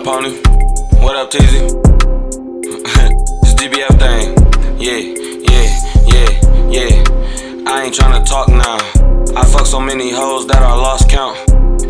Pony? What up, TZ? This DBF thing. Yeah. I ain't tryna talk now. I fuck so many hoes that I lost count.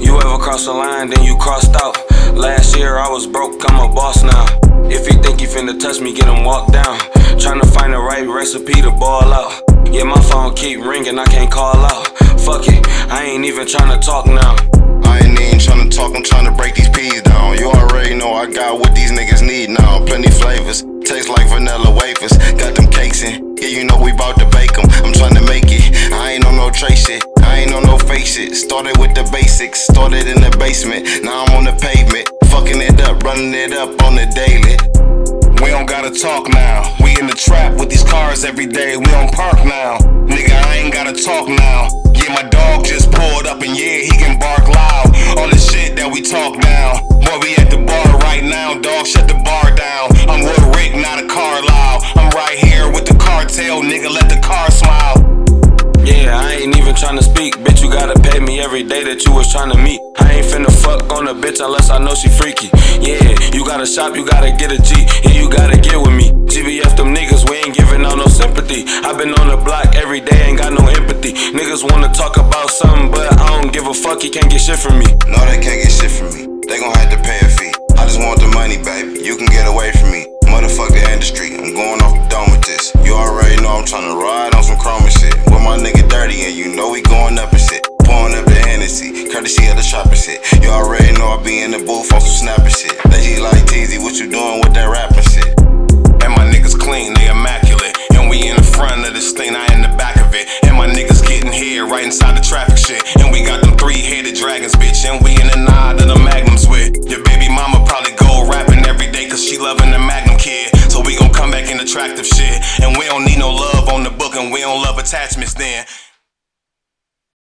You ever cross the line, then you crossed out. Last year I was broke, I'm a boss now. If he think he finna touch me, get him walked down. Tryna find the right recipe to ball out. Yeah, my phone keep ringing, I can't call out. Fuck it, I ain't even tryna talk now. I ain't even tryna talk, I'm tryna break these peas down. You already know I got what these niggas need now. Plenty flavors, taste like vanilla wafers. Got them cakes in, yeah, you know we bout to bake them. I'm tryna make it, I ain't on no trace shit, I ain't on no fake shit. Started with the basics, started in the basement, now I'm on the pavement. Fucking it up, running it up on the daily. We don't gotta talk now. We in the trap with these cars every day. We on park now. Nigga, I ain't gotta talk now. Yeah, my dog just pulled up and yeah, he can bark loud. All the shit that we talk now. Boy, we at the bar right now. Dog, shut the bar down. I'm with Rick, not a Carlisle. I'm right here with the cartel. Nigga, let the car smile. Yeah, I ain't even tryna speak. Bitch, you gotta pay me every day that you was tryna meet. I ain't finna fuck on a bitch unless I know she freaky. Yeah, you gotta shop, you gotta get a G. Yeah, you gotta get with me. GBF them niggas, we ain't giving out no sympathy. I been on the block every day, ain't got no empathy. Niggas wanna talk about something, but I don't give a fuck, he can't get shit from me. No, they can't get shit from me, they gon' have to pay a fee. I just want the money, baby, you can get away from me. Motherfuck the industry, I'm going off the dome with this. You already know I'm tryna ride on some chrome and shit. With my nigga Dirty and you know we going up and shit. Pouring up the Hennessy, courtesy of the shop and shit. You already know I be in the booth on some snapping shit. They G like TZ, what you doing with that rapping shit? And my niggas clean, they immaculate. And we in the front of this thing, I in the back of it. And my niggas getting here right inside the traffic shit. And we got them 3-headed dragons, bitch. And we in the nod of the magnums with. Your baby mama probably go rapping every day cause she loving the Magnum kid. So we gon' come back in attractive shit. And we don't need no love on the book and we don't love attachments then.